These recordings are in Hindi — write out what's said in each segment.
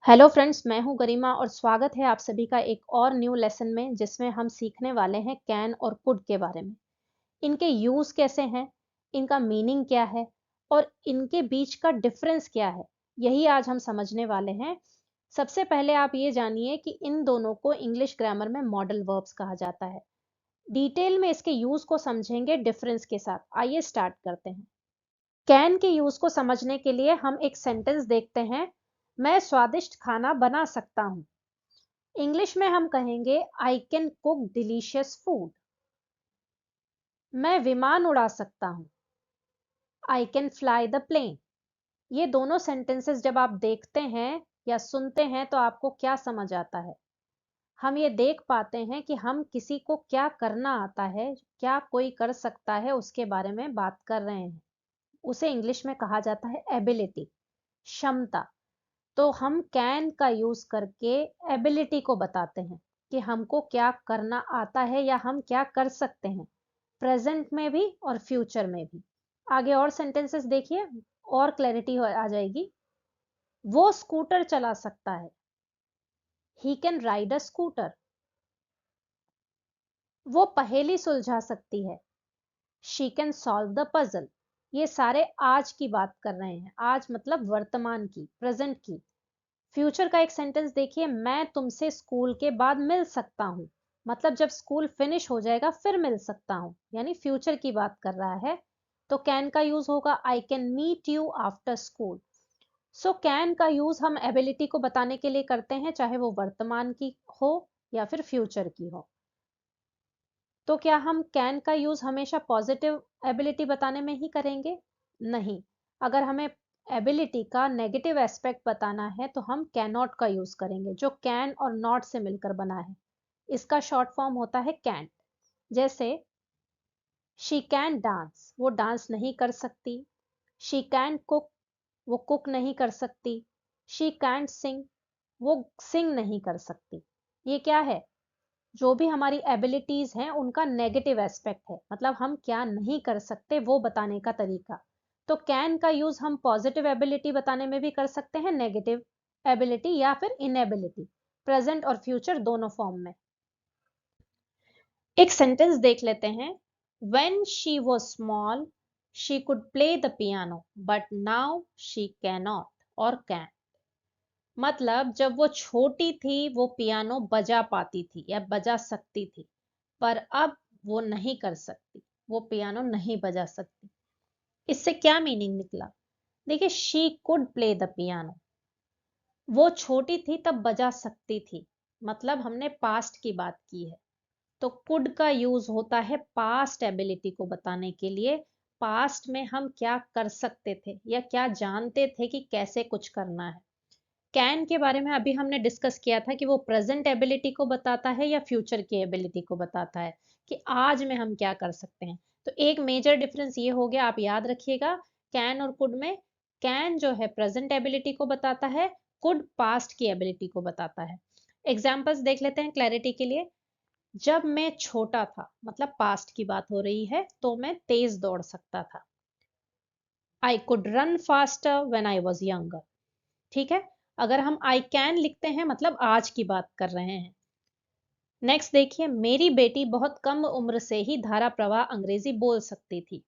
हेलो फ्रेंड्स, मैं हूं गरिमा और स्वागत है आप सभी का एक और न्यू लेसन में जिसमें हम सीखने वाले हैं कैन और कुड के बारे में। इनके यूज कैसे हैं, इनका मीनिंग क्या है और इनके बीच का डिफरेंस क्या है, यही आज हम समझने वाले हैं। सबसे पहले आप ये जानिए कि इन दोनों को इंग्लिश ग्रामर में मॉडल वर्ब्स कहा जाता है। डिटेल में इसके यूज को समझेंगे डिफरेंस के साथ। आइए स्टार्ट करते हैं। कैन के यूज को समझने के लिए हम एक सेंटेंस देखते हैं। मैं स्वादिष्ट खाना बना सकता हूं। इंग्लिश में हम कहेंगे I can cook delicious food. मैं विमान उड़ा सकता हूं। I can fly the plane. ये दोनों सेंटेंसेस जब आप देखते हैं या सुनते हैं तो आपको क्या समझ आता है? हम ये देख पाते हैं कि हम किसी को क्या करना आता है, क्या कोई कर सकता है, उसके बारे में बात कर रहे हैं। उसे इंग्लिश में कहा जाता है एबिलिटी, क्षमता। तो हम कैन का यूज करके एबिलिटी को बताते हैं कि हमको क्या करना आता है या हम क्या कर सकते हैं, प्रेजेंट में भी और फ्यूचर में भी। आगे और सेंटेंसेस देखिए, और क्लैरिटी आ जाएगी। वो स्कूटर चला सकता है। He can ride a scooter. वो पहेली सुलझा सकती है। She can solve the puzzle. ये सारे आज की बात कर रहे हैं। आज मतलब वर्तमान की, प्रेजेंट की। फ्यूचर का एक सेंटेंस देखिए, मैं तुमसे स्कूल के बाद मिल सकता हूँ। मतलब जब स्कूल फिनिश हो जाएगा फिर मिल सकता हूँ, यानी फ्यूचर की बात कर रहा है। तो कैन का यूज होगा I can meet you after school. So can का यूज हम एबिलिटी को बताने के लिए करते हैं, चाहे वो वर्तमान की हो या फिर फ्यूचर की हो। तो क्या हम कैन का यूज हमेशा पॉजिटिव एबिलिटी बताने में ही करेंगे? नहीं। अगर हमें एबिलिटी का नेगेटिव एस्पेक्ट बताना है तो हम कैन नॉट का यूज करेंगे, जो कैन और नॉट से मिलकर बना है। इसका शॉर्ट फॉर्म होता है कैंट। जैसे शी कैन डांस, वो डांस नहीं कर सकती। शी कैन कुक, वो कुक नहीं कर सकती। शी कैंट सिंग, वो सिंग नहीं कर सकती। ये क्या है? जो भी हमारी एबिलिटीज हैं उनका नेगेटिव एस्पेक्ट है, मतलब हम क्या नहीं कर सकते वो बताने का तरीका। तो कैन का यूज हम पॉजिटिव एबिलिटी बताने में भी कर सकते हैं, नेगेटिव एबिलिटी या फिर इनएबिलिटी, प्रेजेंट और फ्यूचर दोनों फॉर्म में। एक सेंटेंस देख लेते हैं। When she was small she could play the piano but now she cannot और कैन। मतलब जब वो छोटी थी वो पियानो बजा पाती थी या बजा सकती थी, पर अब वो नहीं कर सकती, वो पियानो नहीं बजा सकती। इससे क्या मीनिंग निकला? देखिए, she could play the piano, वो छोटी थी तब बजा सकती थी, मतलब हमने पास्ट की बात की है। तो कुड का यूज होता है पास्ट एबिलिटी को बताने के लिए। पास्ट में हम क्या कर सकते थे या क्या जानते थे कि कैसे कुछ करना है। कैन के बारे में अभी हमने डिस्कस किया था कि वो प्रेजेंट एबिलिटी को बताता है या फ्यूचर की एबिलिटी को बताता है, कि आज में हम क्या कर सकते हैं। तो एक मेजर डिफरेंस ये हो गया, आप याद रखिएगा। कैन और कुड में कैन जो है प्रेजेंट एबिलिटी को बताता है, कुड पास्ट की एबिलिटी को बताता है। एग्जाम्पल्स देख लेते हैं क्लैरिटी के लिए। जब मैं छोटा था, मतलब पास्ट की बात हो रही है, तो मैं तेज दौड़ सकता था। I could run faster when I was younger. ठीक है। अगर हम आई कैन लिखते हैं मतलब आज की बात कर रहे हैं। नेक्स्ट देखिए, मेरी बेटी बहुत कम उम्र से ही धारा प्रवाह अंग्रेजी बोल सकती थी।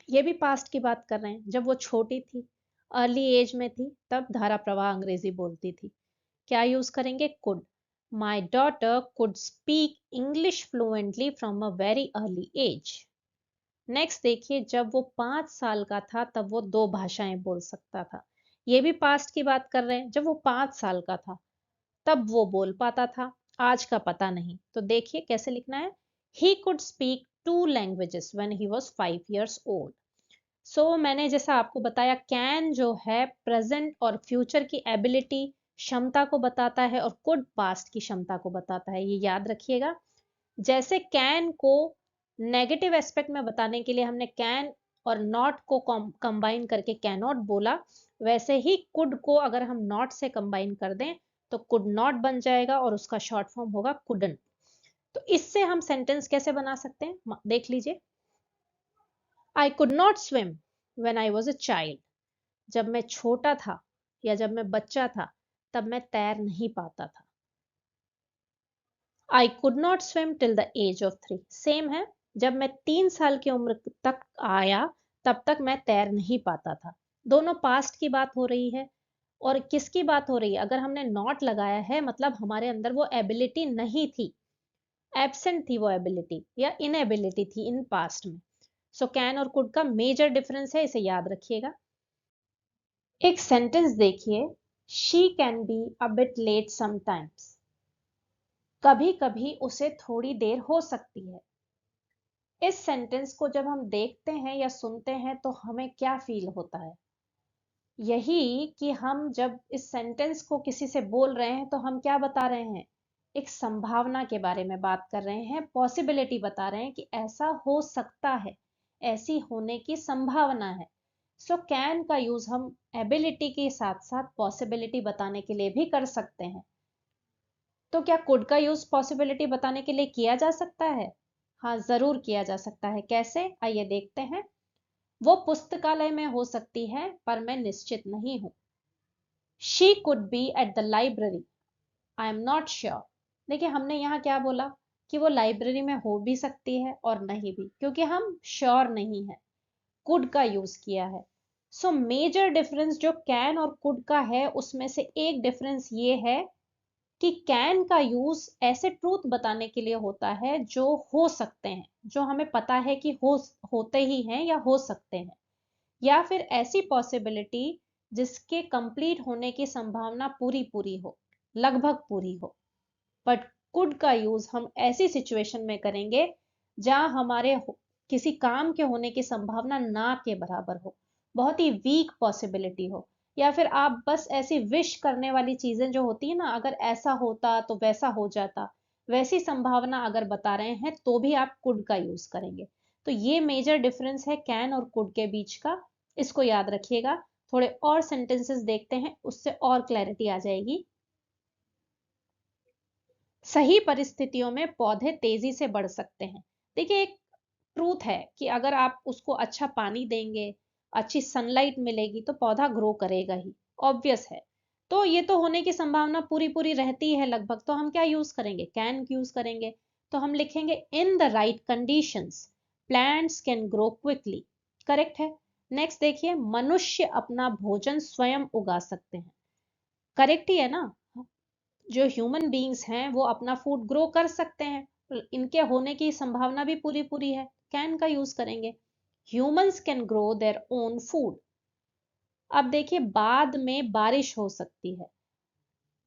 ये भी पास्ट की बात कर रहे हैं, जब वो छोटी थी, अर्ली एज में थी, तब धारा प्रवाह अंग्रेजी बोलती थी। क्या यूज करेंगे? Could. My daughter could speak English fluently from a very early age. Next देखिए, जब वो 5 साल का था तब वो 2 भाषाएं बोल सकता था। ये भी पास्ट की बात कर रहे हैं, जब वो 5 साल का था तब वो बोल पाता था, आज का पता नहीं। तो देखिए कैसे लिखना है। He could speak 2 languages when he was 5 years old। सो मैंने जैसा आपको बताया, कैन जो है प्रेजेंट और फ्यूचर की एबिलिटी, क्षमता को बताता है, और कुड पास्ट की क्षमता को बताता है। ये याद रखिएगा। जैसे कैन को नेगेटिव एस्पेक्ट में बताने के लिए हमने कैन और नॉट को कंबाइन करके कैनॉट बोला, वैसे ही कुड को अगर हम नॉट से कंबाइन कर दें तो कुड नॉट बन जाएगा और उसका शॉर्ट फॉर्म होगा कुडन। तो इससे हम सेंटेंस कैसे बना सकते हैं, देख लीजिए। आई could not swim when I was a child. जब मैं छोटा था या जब मैं बच्चा था तब मैं तैर नहीं पाता था। I could not swim till the age of 3, same है, जब मैं 3 साल की उम्र तक आया तब तक मैं तैर नहीं पाता था। दोनों पास्ट की बात हो रही है। और किसकी बात हो रही है? अगर हमने नॉट लगाया है मतलब हमारे अंदर वो एबिलिटी नहीं थी, एब्सेंट थी वो एबिलिटी या इनएबिलिटी थी इन पास्ट में। सो कैन और कुड का मेजर डिफरेंस है, इसे याद रखिएगा। एक सेंटेंस देखिए, she can be a bit late sometimes. कभी कभी उसे थोड़ी देर हो सकती है। इस सेंटेंस को जब हम देखते हैं या सुनते हैं तो हमें क्या फील होता है? यही कि हम जब इस सेंटेंस को किसी से बोल रहे हैं तो हम क्या बता रहे हैं? एक संभावना के बारे में बात कर रहे हैं, पॉसिबिलिटी बता रहे हैं कि ऐसा हो सकता है, ऐसी होने की संभावना है। सो कैन का यूज हम एबिलिटी के साथ साथ पॉसिबिलिटी बताने के लिए भी कर सकते हैं। तो क्या कुड का यूज पॉसिबिलिटी बताने के लिए किया जा सकता है? हाँ, जरूर किया जा सकता है। कैसे? आइए देखते हैं। वो पुस्तकालय में हो सकती है पर मैं निश्चित नहीं हूं। She could be at the library, I am not sure. देखिए, हमने यहाँ क्या बोला कि वो लाइब्रेरी में हो भी सकती है और नहीं भी, क्योंकि हम श्योर नहीं है। कुड का यूज किया है। सो मेजर डिफरेंस जो कैन और कुड का है उसमें से एक डिफरेंस ये है कि कैन का यूज ऐसे ट्रूथ बताने के लिए होता है जो हो सकते हैं, जो हमें पता है कि होते ही हैं या हो सकते हैं, या फिर ऐसी पॉसिबिलिटी जिसके कंप्लीट होने की संभावना पूरी पूरी हो, लगभग पूरी हो। बट कुड का यूज हम ऐसी सिचुएशन में करेंगे जहां किसी काम के होने की संभावना ना के बराबर हो, बहुत ही वीक पॉसिबिलिटी हो, या फिर आप बस ऐसी विश करने वाली चीजें जो होती है ना, अगर ऐसा होता तो वैसा हो जाता, वैसी संभावना अगर बता रहे हैं तो भी आप कुड का यूज करेंगे। तो ये मेजर डिफरेंस है कैन और कुड के बीच का, इसको याद रखिएगा। थोड़े और सेंटेंसेस देखते हैं, उससे और क्लैरिटी आ जाएगी। सही परिस्थितियों में पौधे तेजी से बढ़ सकते हैं। देखिए, एक ट्रूथ है कि अगर आप उसको अच्छा पानी देंगे, अच्छी सनलाइट मिलेगी तो पौधा ग्रो करेगा ही, ऑब्वियस है। तो ये तो होने की संभावना पूरी पूरी रहती है लगभग, तो हम क्या यूज करेंगे? कैन यूज करेंगे। तो हम लिखेंगे in the right conditions plants can grow quickly. Correct है। नेक्स्ट देखिए, मनुष्य अपना भोजन स्वयं उगा सकते हैं। करेक्ट ही है ना? जो ह्यूमन बीइंग्स हैं वो अपना फूड ग्रो कर सकते हैं, इनके होने की संभावना भी पूरी पूरी है, कैन का यूज करेंगे। Humans can grow their own food. अब देखिए, बाद में बारिश हो सकती है।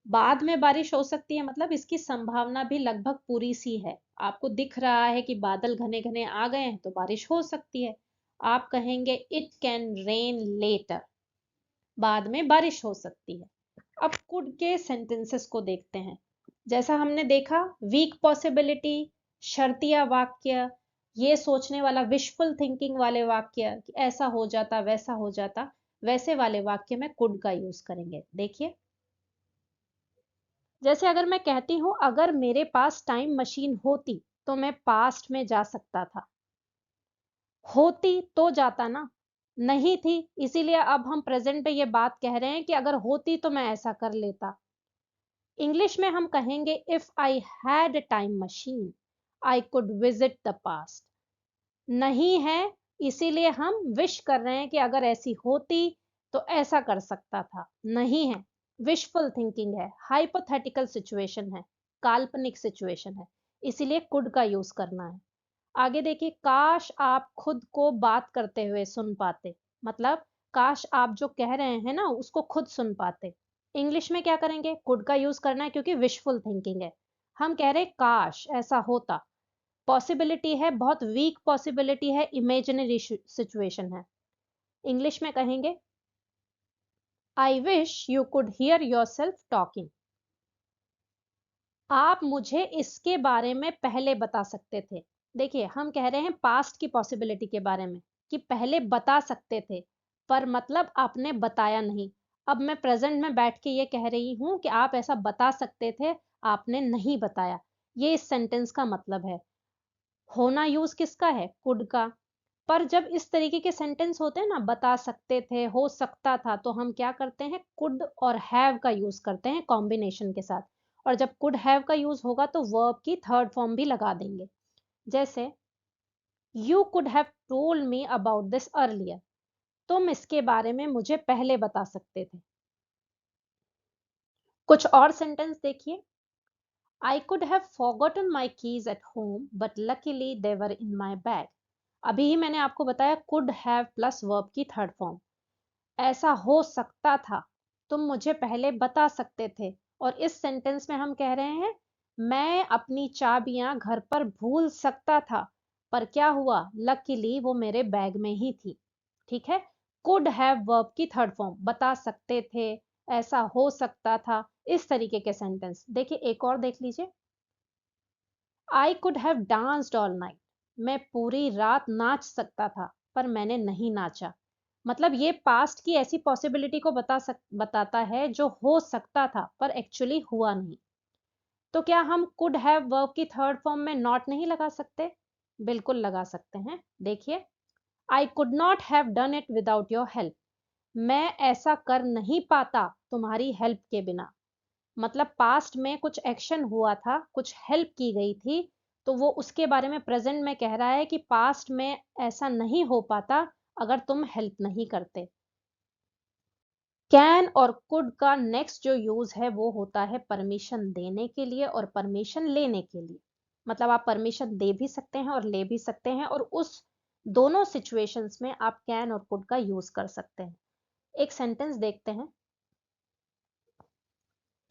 बाद में बारिश हो सकती है मतलब इसकी संभावना भी लगभग पूरी सी है। आपको दिख रहा है कि बादल घने घने आ गए हैं तो बारिश हो सकती है। आप कहेंगे इट कैन रेन लेटर, बाद में बारिश हो सकती है। अब कुड के सेंटेंसेस को देखते हैं। जैसा हमने देखा, वीक पॉसिबिलिटी, शर्तिया वाक्य, ये सोचने वाला विशफुल थिंकिंग वाले वाक्य कि ऐसा हो जाता वैसा हो जाता, वैसे वाले वाक्य में कुड का यूज करेंगे। देखिए, जैसे अगर मैं कहती हूं अगर मेरे पास टाइम मशीन होती तो मैं पास्ट में जा सकता था। होती तो जाता ना, नहीं थी, इसीलिए अब हम प्रेजेंट में ये बात कह रहे हैं कि अगर होती तो मैं ऐसा कर लेता। इंग्लिश में हम कहेंगे if I had a time machine I could visit the past. नहीं है, इसीलिए हम विश कर रहे हैं कि अगर ऐसी होती तो ऐसा कर सकता था। नहीं है, विशफुल थिंकिंग है, हाइपोथेटिकल सिचुएशन है, काल्पनिक सिचुएशन है, इसीलिए कुड का यूज करना है। आगे देखिए, काश आप खुद को बात करते हुए सुन पाते, मतलब काश आप जो कह रहे हैं ना उसको खुद सुन पाते। इंग्लिश में क्या करेंगे? कुड का यूज करना है क्योंकि विशफुल थिंकिंग है। हम कह रहे काश ऐसा होता, पॉसिबिलिटी है, बहुत वीक पॉसिबिलिटी है, इमेजिनरी सिचुएशन है। इंग्लिश में कहेंगे I wish you could hear your self talking. आप मुझे इसके बारे में पहले बता सकते थे। देखिए, हम कह रहे हैं पास्ट की पॉसिबिलिटी के बारे में कि पहले बता सकते थे, पर मतलब आपने बताया नहीं। अब मैं प्रेजेंट में बैठ के ये कह रही हूं कि आप ऐसा बता सकते थे, आपने नहीं बताया। ये इस सेंटेंस का मतलब है। होना यूज किसका है? कुड का। पर जब इस तरीके के सेंटेंस होते हैं ना, बता सकते थे, हो सकता था, तो हम क्या करते हैं, कुड और हैव का यूज करते हैं कॉम्बिनेशन के साथ। और जब कुड हैव का यूज होगा तो वर्ब की थर्ड फॉर्म भी लगा देंगे। जैसे you could have told me about this earlier, तुम इसके बारे में मुझे पहले बता सकते थे। कुछ और सेंटेंस देखिए। I could have forgotten my keys at home but luckily they were in my bag. अभी ही मैंने आपको बताया कुड हैव प्लस वर्ब की थर्ड फॉर्म। ऐसा हो सकता था, तुम मुझे पहले बता सकते थे। और इस सेंटेंस में हम कह रहे हैं मैं अपनी चाबियां घर पर भूल सकता था, पर क्या हुआ, लकीली वो मेरे बैग में ही थी। ठीक है, कुड हैव वर्ब की थर्ड फॉर्म, बता सकते थे, ऐसा हो सकता था, इस तरीके के सेंटेंस। देखिए एक और देख लीजिए। I could have danced all night, मैं पूरी रात नाच सकता था पर मैंने नहीं नाचा। मतलब ये पास्ट की ऐसी पॉसिबिलिटी को बताता है जो हो सकता था पर एक्चुअली हुआ नहीं। तो क्या हम कुड हैव वर्ब की थर्ड फॉर्म में नॉट नहीं लगा सकते? बिल्कुल लगा सकते हैं। देखिए, आई could not have done it without your help, मैं ऐसा कर नहीं पाता तुम्हारी हेल्प के बिना। मतलब पास्ट में कुछ एक्शन हुआ था, कुछ हेल्प की गई थी, तो वो उसके बारे में प्रेजेंट में कह रहा है कि पास्ट में ऐसा नहीं हो पाता अगर तुम हेल्प नहीं करते। कैन और कुड का नेक्स्ट जो यूज है वो होता है परमिशन देने के लिए और परमिशन लेने के लिए। मतलब आप परमिशन दे भी सकते हैं और ले भी सकते हैं, और उस दोनों सिचुएशंस में आप कैन और कुड का यूज कर सकते हैं। एक सेंटेंस देखते हैं।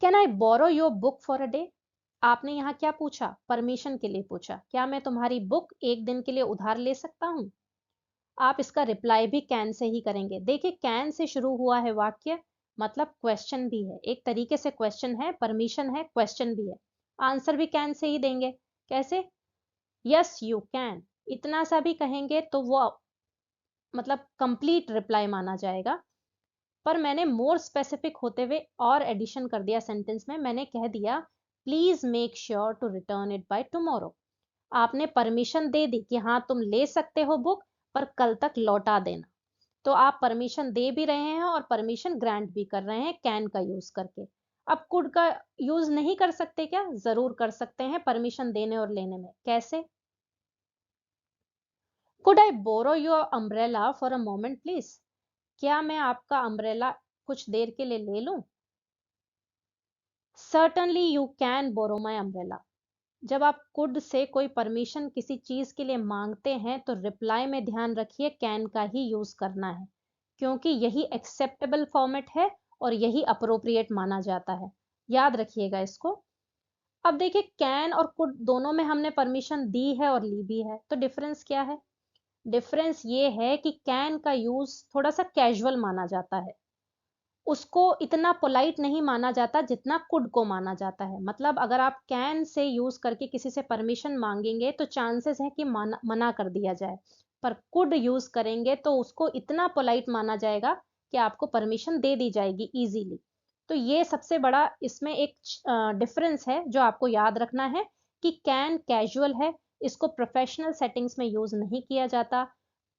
Can I borrow your book for a day. आपने यहाँ क्या पूछा, परमिशन के लिए पूछा, क्या मैं तुम्हारी बुक एक दिन के लिए उधार ले सकता हूँ? आप इसका रिप्लाई भी कैन से ही करेंगे। देखिए कैन से शुरू हुआ है वाक्य, मतलब क्वेश्चन भी है, एक तरीके से क्वेश्चन है, परमिशन है, क्वेश्चन भी है। आंसर भी कैन से ही देंगे। कैसे? यस यू कैन, इतना सा भी कहेंगे तो वो मतलब कंप्लीट रिप्लाई माना जाएगा। पर मैंने मोर स्पेसिफिक होते हुए और एडिशन कर दिया सेंटेंस में, मैंने कह दिया please make sure to return it by tomorrow. आपने परमिशन दे दी कि हाँ तुम ले सकते हो बुक, पर कल तक लौटा देना। तो आप परमिशन दे भी रहे हैं और परमिशन ग्रांट भी कर रहे हैं कैन का यूज करके। अब कुड का यूज नहीं कर सकते क्या? जरूर कर सकते हैं परमिशन देने और लेने में। कैसे? Could I borrow your umbrella for a moment please, क्या मैं आपका अम्ब्रेला कुछ देर के लिए ले लूं? Certainly you can borrow my umbrella. जब आप कुड से कोई परमिशन किसी चीज के लिए मांगते हैं तो रिप्लाई में ध्यान रखिए कैन का ही यूज करना है, क्योंकि यही एक्सेप्टेबल फॉर्मेट है और यही अप्रोप्रिएट माना जाता है। याद रखिएगा इसको। अब देखिए कैन और कुड दोनों में हमने परमिशन दी है और ली भी है, तो डिफरेंस क्या है? डिफरेंस ये है कि कैन का यूज थोड़ा सा कैजुअल माना जाता है, उसको इतना पोलाइट नहीं माना जाता जितना कुड को माना जाता है। मतलब अगर आप कैन से यूज करके किसी से परमिशन मांगेंगे तो चांसेस है कि मना कर दिया जाए, पर कुड यूज करेंगे तो उसको इतना पोलाइट माना जाएगा कि आपको परमिशन दे दी जाएगी इजीली। तो ये सबसे बड़ा इसमें एक डिफरेंस है जो आपको याद रखना है, कि कैन कैजुअल है, इसको प्रोफेशनल सेटिंग्स में यूज नहीं किया जाता।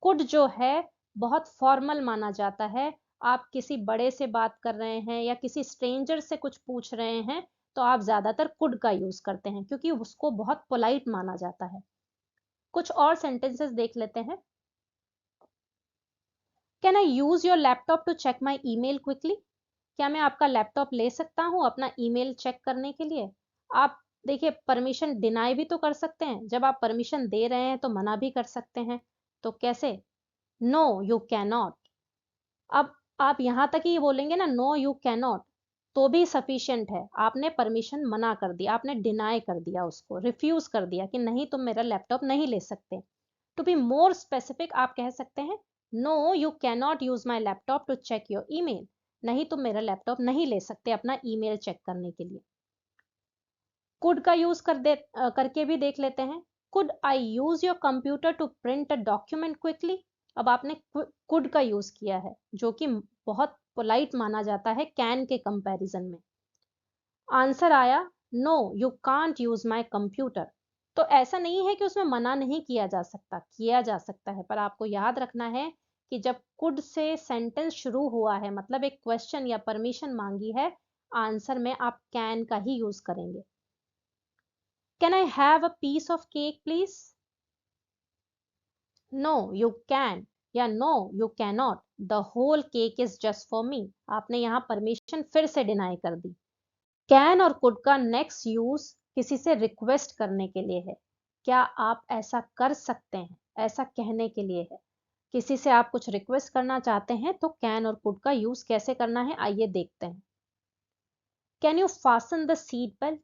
कुड जो है बहुत फॉर्मल माना जाता है। आप किसी बड़े से बात कर रहे हैं या किसी स्ट्रेंजर से कुछ पूछ रहे हैं तो आप ज्यादातर कुड का यूज करते हैं, क्योंकि उसको बहुत पोलाइट माना जाता है। कुछ और सेंटेंसेस देख लेते हैं। Can I use your laptop to check my email quickly, क्या मैं आपका लैपटॉप ले सकता हूँ अपना ईमेल चेक करने के लिए? आप देखिए परमिशन डिनाई भी तो कर सकते हैं, जब आप परमिशन दे रहे हैं तो मना भी कर सकते हैं। तो कैसे? No you can not. अब आप यहां तक ही बोलेंगे ना, नो यू कैन नॉट, तो भी सफिशिएंट है। आपने परमिशन मना कर दिया, आपने डिनाई कर दिया, उसको रिफ्यूज कर दिया कि नहीं तुम मेरा लैपटॉप नहीं ले सकते। टू बी मोर स्पेसिफिक आप कह सकते हैं no you can not use my laptop to check your email, नहीं तुम मेरा लैपटॉप नहीं ले सकते अपना ईमेल चेक करने के लिए। कुड का यूज करके भी देख लेते हैं। Could I use your computer to print a document quickly. अब आपने कुड का यूज किया है जो कि बहुत पोलाइट माना जाता है कैन के कंपैरिजन में। आंसर आया no you can't use my computer. तो ऐसा नहीं है कि उसमें मना नहीं किया जा सकता, किया जा सकता है, पर आपको याद रखना है कि जब कुड से सेंटेंस शुरू हुआ है, मतलब एक क्वेश्चन या परमिशन मांगी है, आंसर में आप कैन का ही यूज करेंगे। Can I have a piece of cake please? No you can, या no you can not, the whole cake is just for me. आपने यहाँ परमिशन फिर से डिनाई कर दी। कैन और कुड का नेक्स्ट यूज किसी से रिक्वेस्ट करने के लिए है। क्या आप ऐसा कर सकते हैं, ऐसा कहने के लिए है। किसी से आप कुछ रिक्वेस्ट करना चाहते हैं तो कैन और कुड का यूज कैसे करना है, आइए देखते हैं। Can you fasten the seat belt?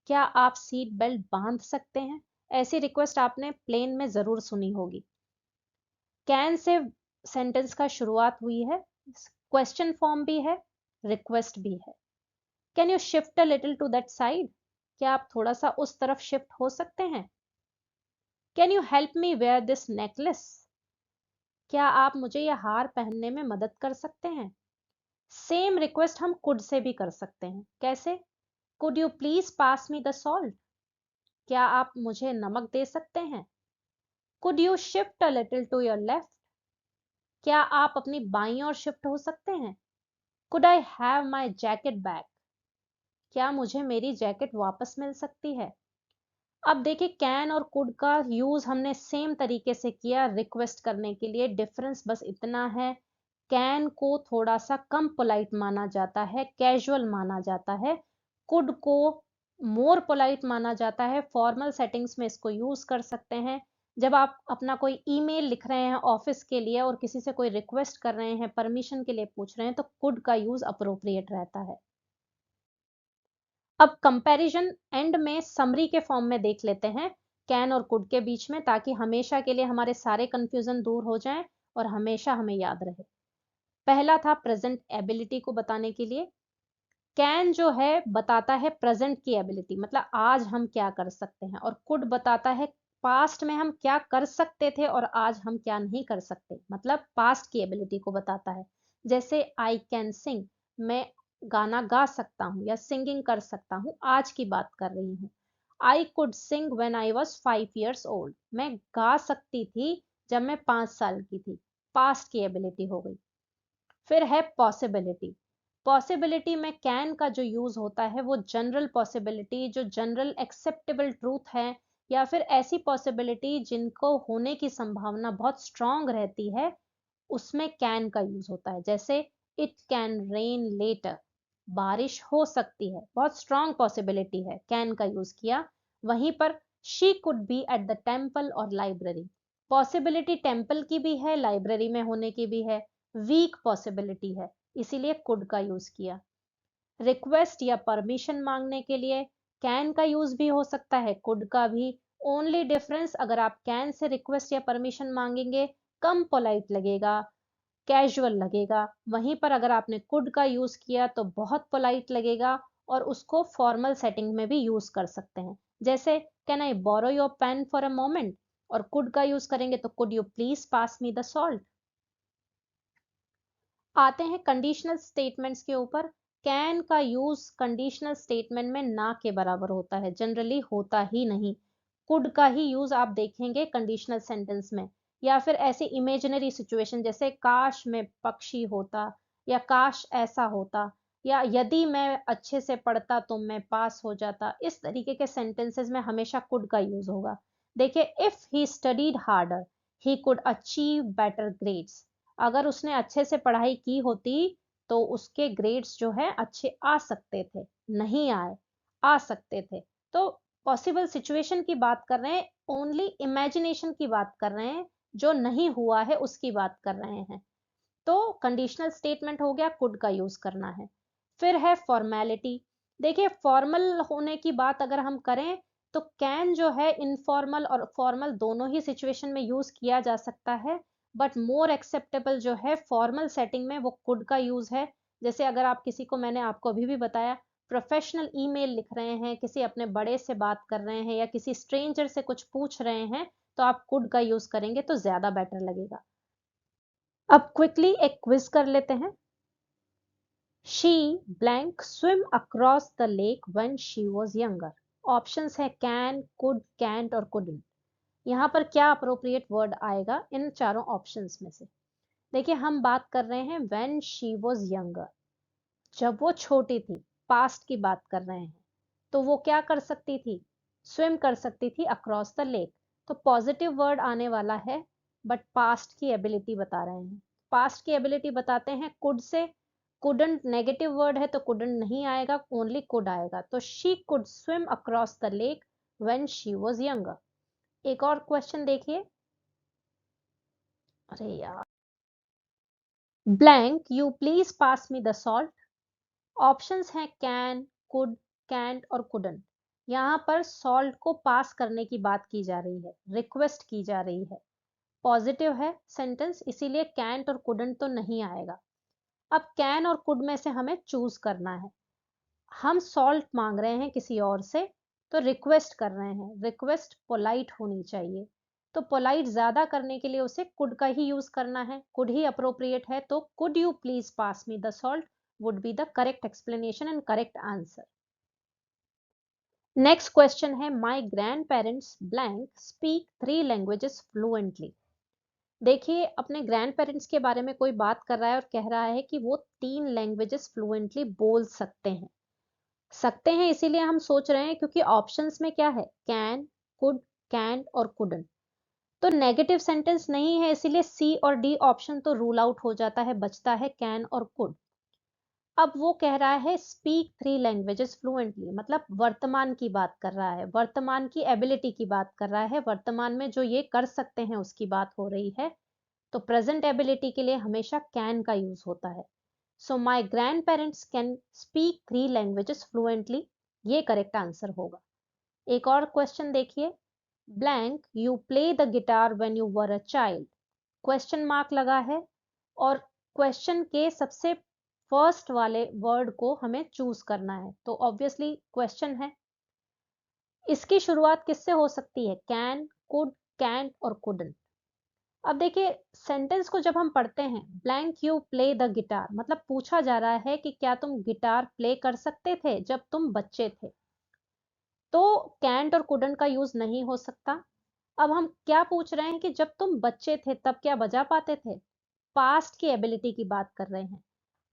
क्या आप सीट बेल्ट बांध सकते हैं? ऐसी रिक्वेस्ट आपने प्लेन में जरूर सुनी होगी। कैन से सेंटेंस का शुरुआत हुई है, क्वेश्चन फॉर्म भी है, रिक्वेस्ट भी है। Can you shift a little to that side? क्या आप थोड़ा सा उस तरफ शिफ्ट हो सकते हैं? Can you help me wear this necklace? क्या आप मुझे यह हार पहनने में मदद कर सकते हैं? सेम रिक्वेस्ट हम कुड से भी कर सकते हैं। कैसे? Could you please pass me the salt? क्या आप मुझे नमक दे सकते हैं? Could you shift a little to your left? क्या आप अपनी बाईं ओर शिफ्ट हो सकते हैं? Could I have my jacket back? क्या मुझे मेरी जैकेट वापस मिल सकती है? अब देखिए, कैन और कुड का यूज हमने सेम तरीके से किया रिक्वेस्ट करने के लिए। डिफरेंस बस इतना है, कैन को थोड़ा सा कम पोलाइट माना जाता है, कैजुअल माना जाता है। कुड को मोर पोलाइट माना जाता है। फॉर्मल सेटिंग्स में इसको यूज कर सकते हैं। जब आप अपना कोई ईमेल लिख रहे हैं ऑफिस के लिए और किसी से कोई रिक्वेस्ट कर रहे हैं, परमिशन के लिए पूछ रहे हैं, तो कुड का यूज अप्रोप्रिएट रहता है। अब कंपैरिजन एंड में समरी के फॉर्म में देख लेते हैं कैन और कुड के बीच में, ताकि हमेशा के लिए हमारे सारे कंफ्यूजन दूर हो जाएं और हमेशा हमें याद रहे। पहला था प्रेजेंट एबिलिटी को बताने के लिए। कैन जो है बताता है प्रेजेंट की एबिलिटी, मतलब आज हम क्या कर सकते हैं, और कुड बताता है पास्ट में हम क्या कर सकते थे और आज हम क्या नहीं कर सकते, मतलब पास्ट की एबिलिटी को बताता है। जैसे आई कैन सिंग, मैं गाना गा सकता हूँ या सिंगिंग कर सकता हूँ, आज की बात कर रही हूँ। I could sing when I was 5 years old, मैं गा सकती थी जब मैं 5 साल की थी, पास्ट की एबिलिटी हो गई। फिर है पॉसिबिलिटी। पॉसिबिलिटी में कैन का जो यूज होता है वो जनरल पॉसिबिलिटी, जो जनरल एक्सेप्टेबल ट्रूथ है, या फिर ऐसी पॉसिबिलिटी जिनको होने की संभावना बहुत स्ट्रांग रहती है, उसमें कैन का यूज होता है। जैसे इट कैन रेन लेटर, बारिश हो सकती है, बहुत स्ट्रांग पॉसिबिलिटी है, कैन का यूज किया। वहीं पर she could be at the temple और लाइब्रेरी, पॉसिबिलिटी टेम्पल की भी है, लाइब्रेरी में होने की भी है, वीक पॉसिबिलिटी है, इसीलिए कुड का यूज किया। रिक्वेस्ट या परमिशन मांगने के लिए कैन का यूज भी हो सकता है, कुड का भी। ओनली डिफरेंस, अगर आप कैन से रिक्वेस्ट या परमिशन मांगेंगे कम पोलाइट लगेगा, कैजुअल लगेगा। वहीं पर अगर आपने कुड का यूज किया तो बहुत पोलाइट लगेगा, और उसको फॉर्मल सेटिंग में भी यूज कर सकते हैं। जैसे can I borrow your pen for a moment, और कुड का यूज करेंगे तो could you please pass me the salt. आते हैं कंडीशनल स्टेटमेंट्स के ऊपर। कैन का यूज कंडीशनल स्टेटमेंट में ना के बराबर होता है, जनरली होता ही नहीं। कुड का ही यूज आप देखेंगे कंडीशनल सेंटेंस में, या फिर ऐसे इमेजिनरी सिचुएशन जैसे काश में पक्षी होता, या काश ऐसा होता, या यदि मैं अच्छे से पढ़ता तो मैं पास हो जाता। इस तरीके के सेंटेंसेस में हमेशा कुड का यूज होगा। देखिए, if he studied harder he could achieve better grades, अगर उसने अच्छे से पढ़ाई की होती तो उसके ग्रेड्स जो है अच्छे आ सकते थे, नहीं आए, आ सकते थे। तो पॉसिबल सिचुएशन की बात कर रहे हैं, ओनली इमेजिनेशन की बात कर रहे हैं, जो नहीं हुआ है उसकी बात कर रहे हैं। तो कंडीशनल स्टेटमेंट हो गया, कुड का यूज करना है। फिर है फॉर्मेलिटी। देखिए, फॉर्मल होने की बात अगर हम करें तो कैन जो है इनफॉर्मल और फॉर्मल दोनों ही सिचुएशन में यूज किया जा सकता है, बट मोर एक्सेप्टेबल जो है फॉर्मल सेटिंग में वो कुड का यूज है। जैसे अगर आप किसी को, मैंने आपको अभी भी बताया, प्रोफेशनल ईमेल लिख रहे हैं, किसी अपने बड़े से बात कर रहे हैं, या किसी स्ट्रेंजर से कुछ पूछ रहे हैं, तो आप कुड का यूज करेंगे तो ज्यादा बेटर लगेगा। अब क्विकली एक क्विज कर लेते हैं। She blank swim across the lake when she was younger, options है कैन, कुड, कैंट और कुडंट। यहाँ पर क्या अप्रोप्रिएट वर्ड आएगा इन चारों ऑप्शंस में से? देखिए, हम बात कर रहे हैं व्हेन शी वाज यंगर, जब वो छोटी थी, पास्ट की बात कर रहे हैं, तो वो क्या कर सकती थी? स्विम कर सकती थी अक्रॉस द लेक। तो पॉजिटिव वर्ड आने वाला है, बट पास्ट की एबिलिटी बता रहे हैं। पास्ट की एबिलिटी बताते हैं could say. Couldn't negative word है तो कुडंट नहीं आएगा, ओनली कुड आएगा। तो she could swim across the lake when she was younger. एक और क्वेश्चन देखिए। अरे यार, blank you please pass me the salt. Options हैं कैन, कुड, कैंट और कुडंट। यहाँ पर सॉल्ट को पास करने की बात की जा रही है, रिक्वेस्ट की जा रही है। पॉजिटिव है सेंटेंस, इसीलिए कैंट और कुडंट तो नहीं आएगा। अब कैन और कुड में से हमें चूज करना है। हम सॉल्ट मांग रहे हैं किसी और से, तो रिक्वेस्ट कर रहे हैं। रिक्वेस्ट पोलाइट होनी चाहिए, तो पोलाइट ज्यादा करने के लिए उसे कुड का ही यूज करना है, कुड ही अप्रोप्रिएट है। तो could you please pass me the salt would be the correct explanation and correct answer. Next question है my grandparents blank speak 3 languages fluently. देखिए, अपने ग्रैंड पेरेंट्स के बारे में कोई बात कर रहा है और कह रहा है कि वो 3 लैंग्वेजेस फ्लुएंटली बोल सकते हैं इसीलिए हम सोच रहे हैं, क्योंकि ऑप्शंस में क्या है? कैन, कुड, कैंट और कुडंट। तो नेगेटिव सेंटेंस नहीं है, इसीलिए सी और डी ऑप्शन तो रूल आउट हो जाता है, बचता है कैन और कुड। अब वो कह रहा है स्पीक 3 लैंग्वेजेस फ्लुएंटली, मतलब वर्तमान की बात कर रहा है, वर्तमान की एबिलिटी की बात कर रहा है, वर्तमान में जो ये कर सकते हैं उसकी बात हो रही है। तो प्रेजेंट एबिलिटी के लिए हमेशा कैन का यूज होता है। So my grandparents can speak 3 languages fluently, ये करेक्ट आंसर होगा। एक और क्वेश्चन देखिए। Blank you play the guitar when you were a child. Question mark लगा है, और क्वेश्चन के सबसे फर्स्ट वाले वर्ड को हमें चूज करना है। तो ऑब्वियसली क्वेश्चन है, इसकी शुरुआत किससे हो सकती है? कैन, कुड, कैंट और कुडंट। अब देखिए, सेंटेंस को जब हम पढ़ते हैं, blank you play the guitar, मतलब पूछा जा रहा है कि क्या तुम गिटार प्ले कर सकते थे जब तुम बच्चे थे। तो कैंट और कुडंट का यूज नहीं हो सकता। अब हम क्या पूछ रहे हैं कि जब तुम बच्चे थे तब क्या बजा पाते थे? पास्ट की एबिलिटी की बात कर रहे हैं।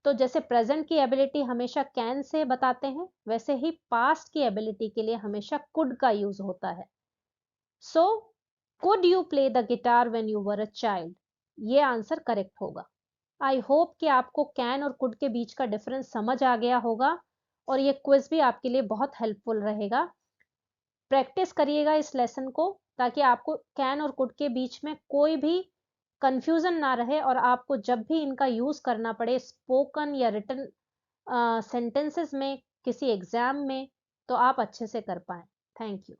तो जैसे प्रेजेंट की एबिलिटी हमेशा कैन से बताते हैं, वैसे ही पास्ट की एबिलिटी के लिए हमेशा कुड का यूज होता है। So could you play the guitar when you were a child, ये आंसर करेक्ट होगा। आई होप कि आपको कैन और कुड के बीच का डिफरेंस समझ आ गया होगा, और ये क्विज भी आपके लिए बहुत हेल्पफुल रहेगा। प्रैक्टिस करिएगा इस लेसन को, ताकि आपको कैन और कुड के बीच में कोई भी कंफ्यूजन ना रहे, और आपको जब भी इनका यूज करना पड़े स्पोकन या रिटन सेंटेंसेस में, किसी एग्जाम में, तो आप अच्छे से कर पाए। Thank you.